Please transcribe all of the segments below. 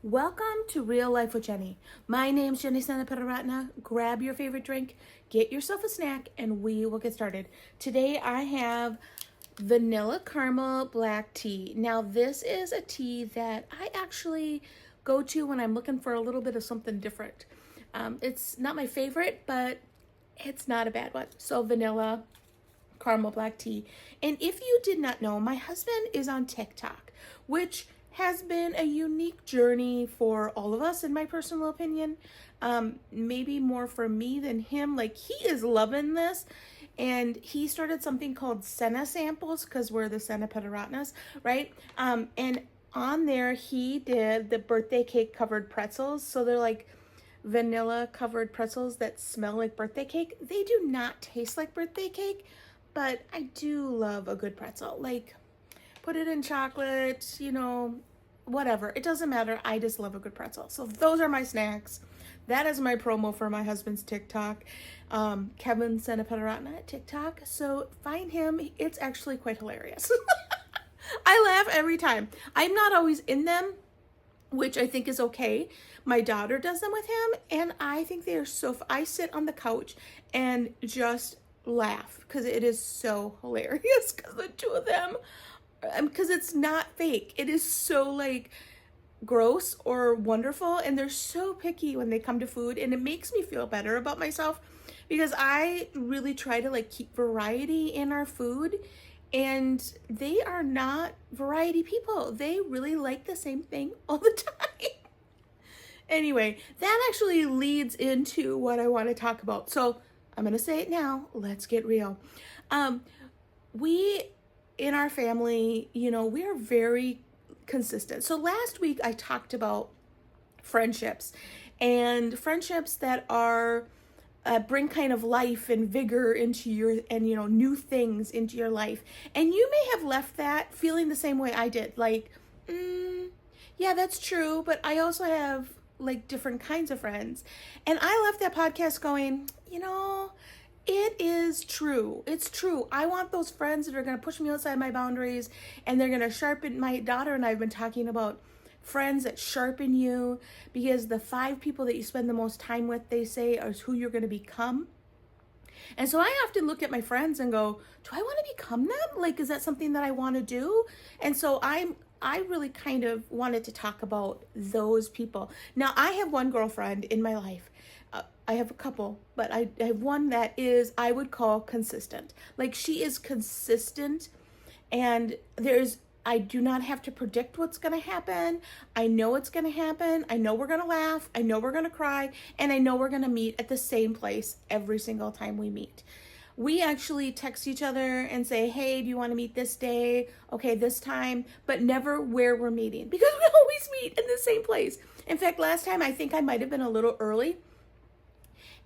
Welcome to Real Life with Jenny. My name's Jenny Sanaparatna. Grab your favorite drink, get yourself a snack, and we will get started. Today I have vanilla caramel black tea. Now this is a tea that I actually go to when I'm looking for a little bit of something different. It's not my favorite, but it's not a bad one. So vanilla caramel black tea. And if you did not know, my husband is on TikTok, which has been a unique journey for all of us, in my personal opinion. Maybe more for me than him. Like, he is loving this. And he started something called Senna Samples, because we're the Senna Pederatnas, right? And on there, he did the birthday cake covered pretzels. So they're like vanilla covered pretzels that smell like birthday cake. They do not taste like birthday cake, but I do love a good pretzel. Like, put it in chocolate, whatever. It doesn't matter. I just love a good pretzel. So those are my snacks. That is my promo for my husband's TikTok. Kevin Senaparatna at TikTok. So find him. It's actually quite hilarious. I laugh every time. I'm not always in them, which I think is okay. My daughter does them with him, and I think they are I sit on the couch and just laugh because it is so hilarious because the two of them, because it's not fake. It is so like gross or wonderful, and they're so picky when they come to food, and it makes me feel better about myself because I really try to like keep variety in our food, and they are not variety people. They really like the same thing all the time. Anyway, that actually leads into what I want to talk about. So I'm going to say it now. Let's get real. We, in our family, we are very consistent. So last week I talked about friendships and friendships that are bring kind of life and vigor into new things into your life. And you may have left that feeling the same way I did. Like, yeah, that's true. But I also have like different kinds of friends. And I left that podcast going, it is true. It's true. I want those friends that are going to push me outside my boundaries, and they're going to sharpen. My daughter and I have been talking about friends that sharpen you, because the 5 people that you spend the most time with, they say, are who you're going to become. And so I often look at my friends and go, do I want to become them? Like, is that something that I want to do? And so I really kind of wanted to talk about those people. Now, I have one girlfriend in my life. I have a couple, but I have one that is, I would call consistent. Like, she is consistent, and I do not have to predict what's going to happen. I know it's going to happen. I know we're going to laugh. I know we're going to cry. And I know we're going to meet at the same place every single time we meet. We actually text each other and say, hey, do you want to meet this day? Okay, this time, but never where we're meeting, because we always meet in the same place. In fact, last time, I think I might have been a little early,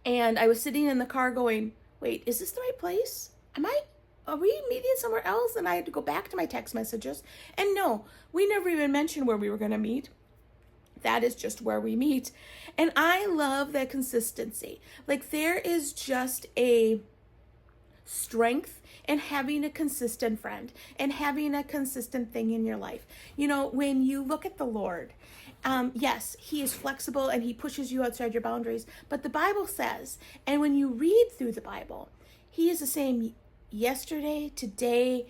and I was sitting in the car going, wait, is this the right place? Are we meeting somewhere else? And I had to go back to my text messages. And no, we never even mentioned where we were going to meet. That is just where we meet. And I love that consistency. Like, there is just a strength in having a consistent friend and having a consistent thing in your life. When you look at the Lord, yes, he is flexible and he pushes you outside your boundaries. But the Bible says, and when you read through the Bible, he is the same yesterday, today,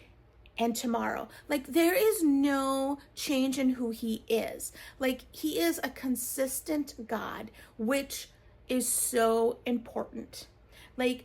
and tomorrow. Like, there is no change in who he is. Like, he is a consistent God, which is so important. Like,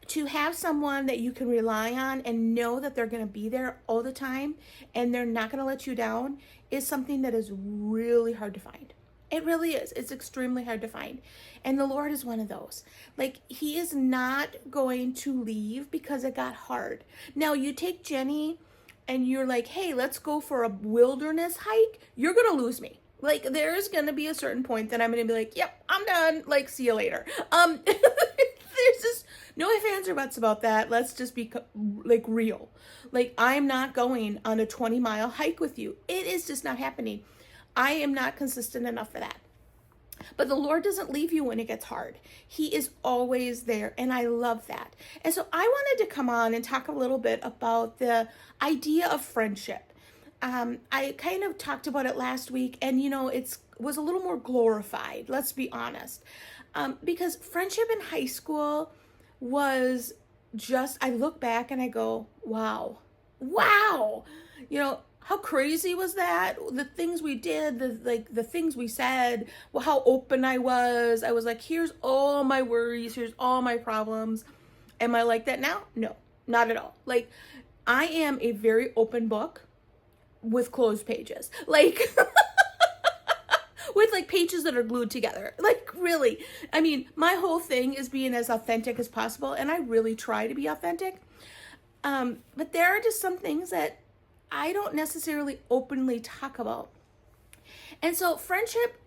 to have someone that you can rely on and know that they're going to be there all the time and they're not going to let you down is something that is really hard to find. It really is. It's extremely hard to find. And the Lord is one of those. Like, he is not going to leave because it got hard. Now, you take Jenny and you're like, hey, let's go for a wilderness hike. You're going to lose me. Like, there's going to be a certain point that I'm going to be like, yep, I'm done. Like, see you later. There's just no ifs, ands, or buts about that. Let's just be like real. Like, I'm not going on a 20-mile hike with you. It is just not happening. I am not consistent enough for that. But the Lord doesn't leave you when it gets hard. He is always there, and I love that. And so I wanted to come on and talk a little bit about the idea of friendship. I kind of talked about it last week, and it's was a little more glorified, let's be honest. Because friendship in high school was just, I look back and I go, wow, wow. You know, how crazy was that? The things we did, the things we said, well, how open I was. I was like, here's all my worries, here's all my problems. Am I like that now? No, not at all. Like, I am a very open book with closed pages. Like, with like pages that are glued together. Like, really. I mean, my whole thing is being as authentic as possible, and I really try to be authentic. But there are just some things that I don't necessarily openly talk about. And so friendship,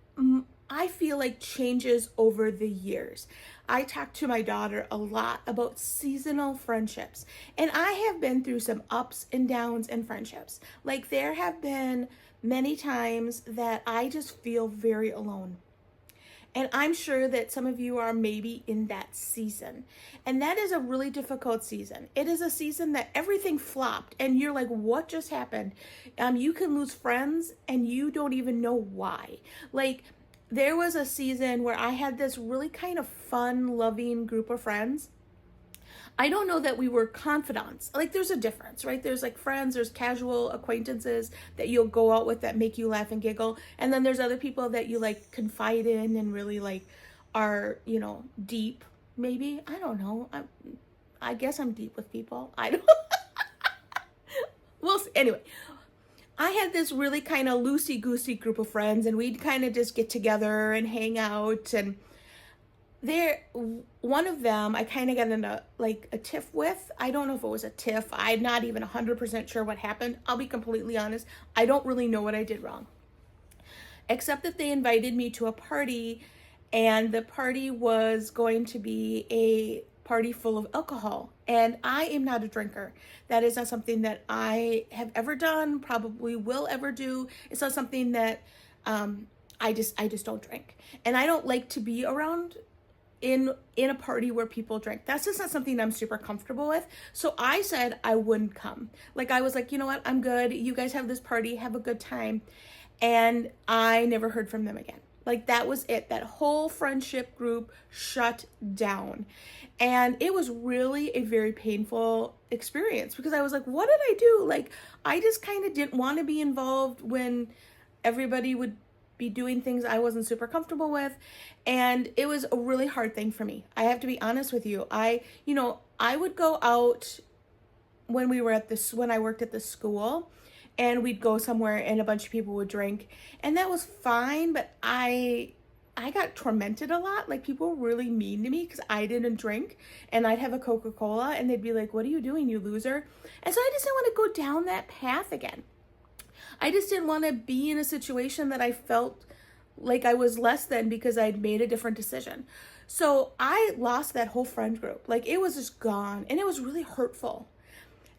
I feel like, changes over the years. I talk to my daughter a lot about seasonal friendships, and I have been through some ups and downs in friendships. Like, there have been many times that I just feel very alone. And I'm sure that some of you are maybe in that season. And that is a really difficult season. It is a season that everything flopped and you're like, what just happened? You can lose friends and you don't even know why. Like, there was a season where I had this really kind of fun, loving group of friends. I don't know that we were confidants. Like, there's a difference, right? There's like friends, there's casual acquaintances that you'll go out with that make you laugh and giggle. And then there's other people that you like confide in and really like are, you know, deep, maybe. I don't know. I guess I'm deep with people. I don't. We'll see. Anyway, I had this really kind of loosey-goosey group of friends, and we'd kind of just get together and hang out. And one of them I kind of got into like a tiff with. I don't know if it was a tiff. I'm not even 100% sure what happened. I'll be completely honest. I don't really know what I did wrong. Except that they invited me to a party, and the party was going to be a party full of alcohol. And I am not a drinker. That is not something that I have ever done, probably will ever do. It's not something that I just don't drink. And I don't like to be around in a party where people drink. That's just not something I'm super comfortable with. So I said I wouldn't come. Like, I was like, you know what? I'm good. You guys have this party. Have a good time. And I never heard from them again. Like, that was it. That whole friendship group shut down. And it was really a very painful experience because I was like, what did I do? Like, I just kind of didn't want to be involved when everybody would be doing things I wasn't super comfortable with. And it was a really hard thing for me. I have to be honest with you. I would go out when I worked at the school, and we'd go somewhere and a bunch of people would drink, and that was fine, but I got tormented a lot. Like, people were really mean to me because I didn't drink, and I'd have a Coca-Cola and they'd be like, what are you doing, you loser? And so I just didn't want to go down that path again. I just didn't want to be in a situation that I felt like I was less than because I'd made a different decision. So I lost that whole friend group. Like, it was just gone, and it was really hurtful.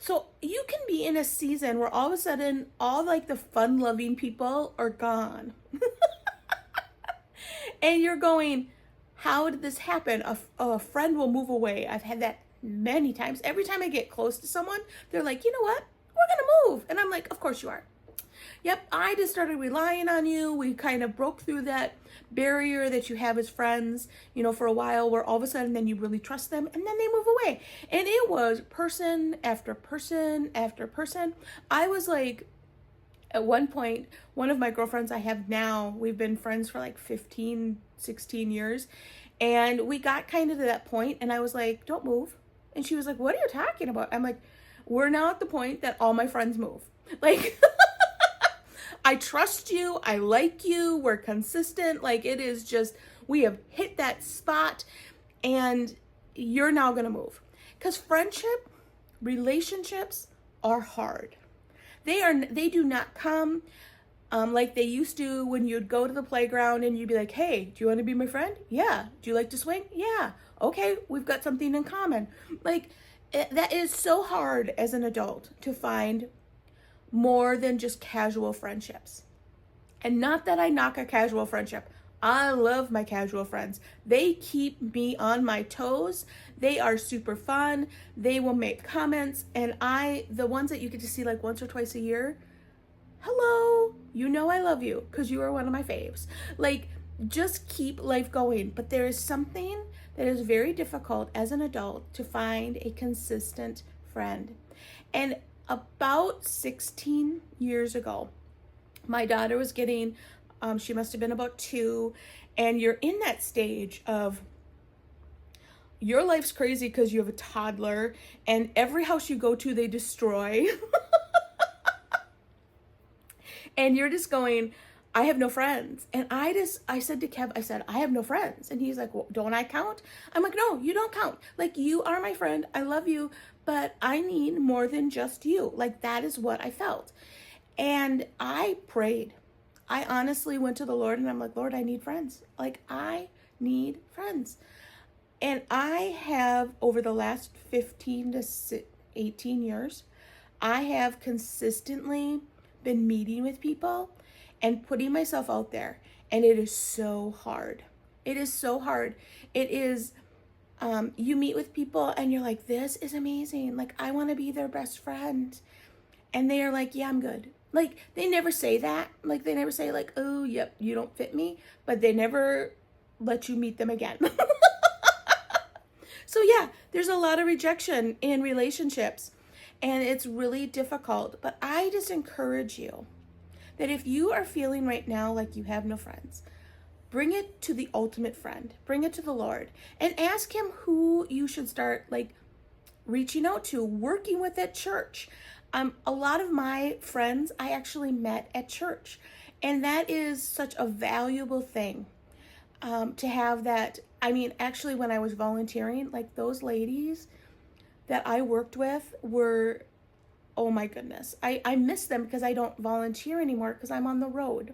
So you can be in a season where all of a sudden all like the fun-loving people are gone. And you're going, how did this happen? A friend will move away. I've had that many times. Every time I get close to someone, they're like, you know what? We're going to move. And I'm like, of course you are. Yep, I just started relying on you. We kind of broke through that barrier that you have as friends, you know, for a while, where all of a sudden then you really trust them and then they move away. And it was person after person after person. I was like, at one point, one of my girlfriends I have now, we've been friends for like 15, 16 years. And we got kind of to that point, and I was like, don't move. And she was like, what are you talking about? I'm like, we're now at the point that all my friends move. Like, I trust you. I like you. We're consistent. Like, it is just, we have hit that spot, and you're now going to move. Because friendship, relationships are hard. They do not come like they used to when you'd go to the playground and you'd be like, hey, do you want to be my friend? Yeah. Do you like to swing? Yeah. Okay, we've got something in common. Like, that is so hard as an adult to find more than just casual friendships. And not that I knock a casual friendship. I love my casual friends. They keep me on my toes. They are super fun. They will make comments. And the ones that you get to see like once or twice a year, hello, You know I love you because you are one of my faves. Like, just keep life going. But there is something that is very difficult as an adult to find a consistent friend. And about 16 years ago, my daughter was getting, she must have been about 2, and you're in that stage of your life's crazy because you have a toddler, and every house you go to, they destroy. And you're just going, I have no friends. And I said to Kev, I said, I have no friends. And he's like, well, don't I count? I'm like, no, you don't count. Like, you are my friend. I love you, but I need more than just you. Like, that is what I felt. And I prayed. I honestly went to the Lord and I'm like, Lord, I need friends. Like, I need friends. And I have, over the last 15 to 18 years, I have consistently been meeting with people and putting myself out there. And it is so hard. It is so hard. It is, you meet with people and you're like, this is amazing. Like, I want to be their best friend. And they are like, yeah, I'm good. Like, they never say that. Like, they never say like, oh, yep, you don't fit me. But they never let you meet them again. So yeah, there's a lot of rejection in relationships. And it's really difficult. But I just encourage you that if you are feeling right now like you have no friends, bring it to the ultimate friend. Bring it to the Lord. And ask him who you should start, like, reaching out to, working with at church. A lot of my friends I actually met at church. And that is such a valuable thing, to have that. I mean, actually, when I was volunteering, like, those ladies that I worked with were, oh my goodness. I miss them because I don't volunteer anymore because I'm on the road.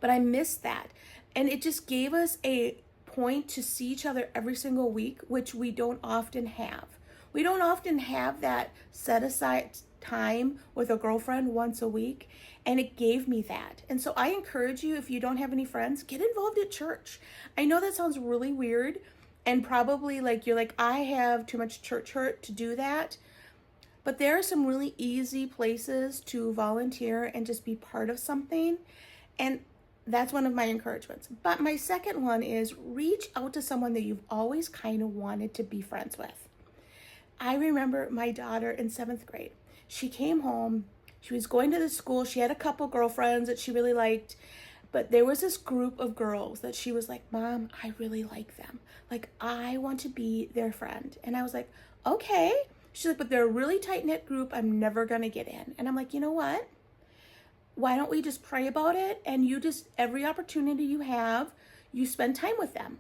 But I miss that. And it just gave us a point to see each other every single week, which we don't often have. We don't often have that set aside time with a girlfriend once a week. And it gave me that. And so I encourage you, if you don't have any friends, get involved at church. I know that sounds really weird. And probably like, you're like, I have too much church hurt to do that. But there are some really easy places to volunteer and just be part of something. And that's one of my encouragements. But my second one is reach out to someone that you've always kind of wanted to be friends with. I remember my daughter in 7th grade. She came home. She was going to the school. She had a couple girlfriends that she really liked. But there was this group of girls that she was like, Mom, I really like them. Like, I want to be their friend. And I was like, okay. She's like, but they're a really tight-knit group. I'm never going to get in. And I'm like, you know what? Why don't we just pray about it? And you just, every opportunity you have, you spend time with them.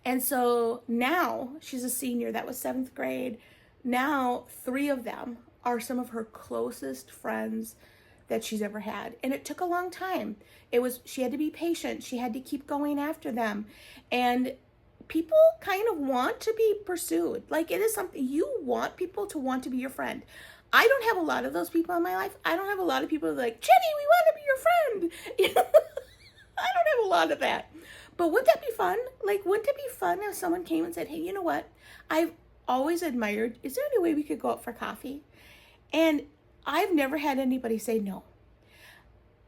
And so now she's a senior. That was 7th grade. Now 3 of them are some of her closest friends that she's ever had. And it took a long time. She had to be patient. She had to keep going after them. And people kind of want to be pursued. Like, it is something, you want people to want to be your friend. I don't have a lot of those people in my life. I don't have a lot of people like, Jenny, we want to be your friend. You know? I don't have a lot of that. But wouldn't that be fun? Like, wouldn't it be fun if someone came and said, hey, you know what? I've always admired, is there any way we could go out for coffee? And I've never had anybody say no.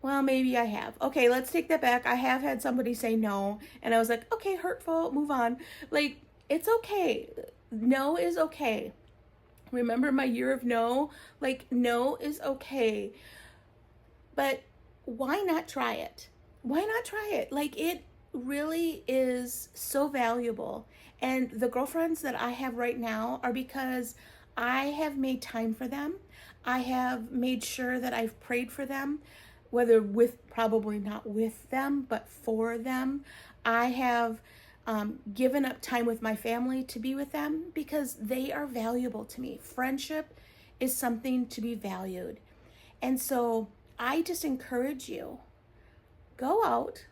Well, maybe I have. Okay, let's take that back. I have had somebody say no. And I was like, okay, hurtful, move on. Like, it's okay. No is okay. Remember my year of no? Like, no is okay. But why not try it? Why not try it? Like, it really is so valuable. And the girlfriends that I have right now are because I have made time for them. I have made sure that I've prayed for them, whether with, probably not with them, but for them. I have given up time with my family to be with them because they are valuable to me. Friendship is something to be valued. And so I just encourage you, go out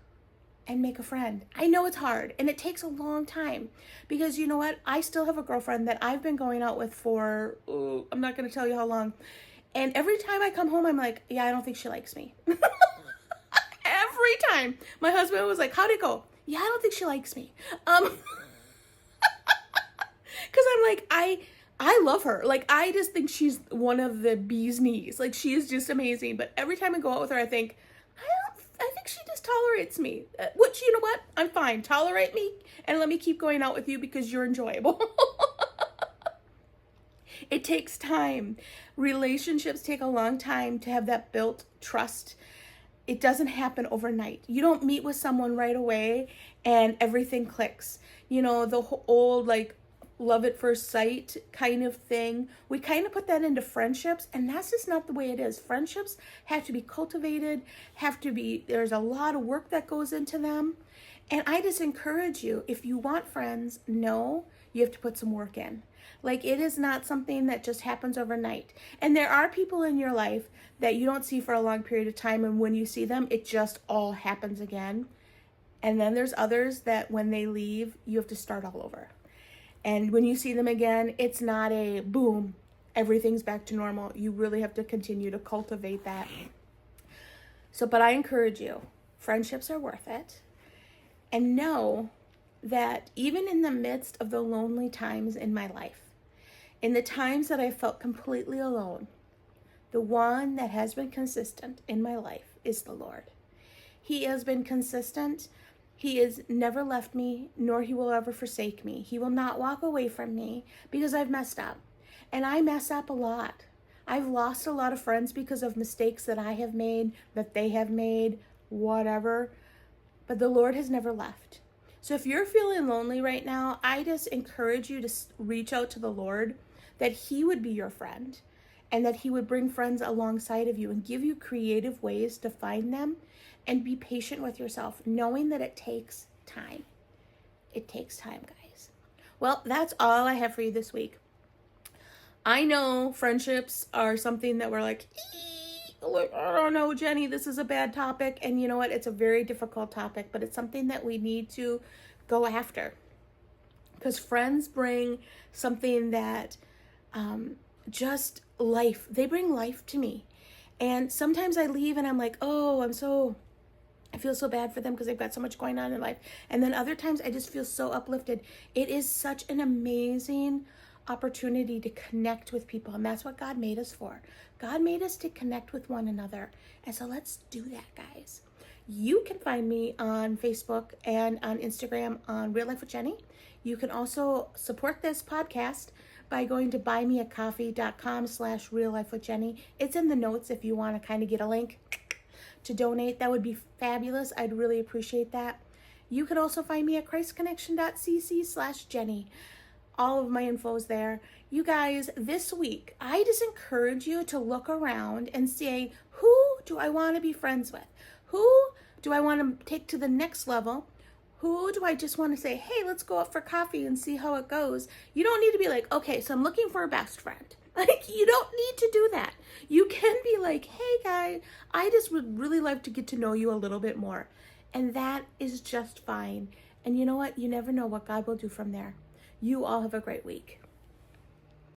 and make a friend. I know it's hard and it takes a long time because you know what? I still have a girlfriend that I've been going out with for, I'm not going to tell you how long. And every time I come home, I'm like, yeah, I don't think she likes me. Every time. My husband was like, how'd it go? Yeah, I don't think she likes me. Because I'm like, I love her. Like, I just think she's one of the bee's knees. Like, she is just amazing. But every time I go out with her, I think, I think she just tolerates me. Which, you know what? I'm fine. Tolerate me and let me keep going out with you because you're enjoyable. It takes time. Relationships take a long time to have that built trust. It doesn't happen overnight. You don't meet with someone right away and everything clicks. You know, the old, like, love at first sight kind of thing. We kind of put that into friendships, and that's just not the way it is. Friendships have to be cultivated, there's a lot of work that goes into them. And I just encourage you, if you want friends, know you have to put some work in. Like, it is not something that just happens overnight. And there are people in your life that you don't see for a long period of time, and when you see them, it just all happens again. And then there's others that when they leave, you have to start all over. And when you see them again, it's not a boom, everything's back to normal. You really have to continue to cultivate that. So, but I encourage you, friendships are worth it. And know that even in the midst of the lonely times in my life, in the times that I felt completely alone, the one that has been consistent in my life is the Lord. He has been consistent. He has never left me, nor he will ever forsake me. He will not walk away from me because I've messed up. And I mess up a lot. I've lost a lot of friends because of mistakes that I have made, that they have made, whatever. But the Lord has never left. So if you're feeling lonely right now, I just encourage you to reach out to the Lord, that he would be your friend and that he would bring friends alongside of you and give you creative ways to find them, and be patient with yourself, knowing that it takes time. It takes time, guys. Well, that's all I have for you this week. I know friendships are something that we're like, I don't know, Jenny, this is a bad topic. And you know what? It's a very difficult topic, but it's something that we need to go after. Because friends bring something that just life. They bring life to me. And sometimes I leave and I'm like, oh, I feel so bad for them because they've got so much going on in life. And then other times I just feel so uplifted. It is such an amazing opportunity to connect with people. And that's what God made us for. God made us to connect with one another. And so let's do that, guys. You can find me on Facebook and on Instagram on Real Life with Jenny. You can also support this podcast by going to buymeacoffee.com/reallifewithjenny. It's in the notes if you want to kind of get a link to donate. That would be fabulous. I'd really appreciate that. You can also find me at christconnection.cc/Jenny. All of my info is there. You guys, this week, I just encourage you to look around and say, who do I want to be friends with? Who do I want to take to the next level? Who do I just want to say, hey, let's go out for coffee and see how it goes? You don't need to be like, okay, so I'm looking for a best friend. Like, you don't need to do that. You can be like, hey, guy, I just would really like to get to know you a little bit more. And that is just fine. And you know what? You never know what God will do from there. You all have a great week.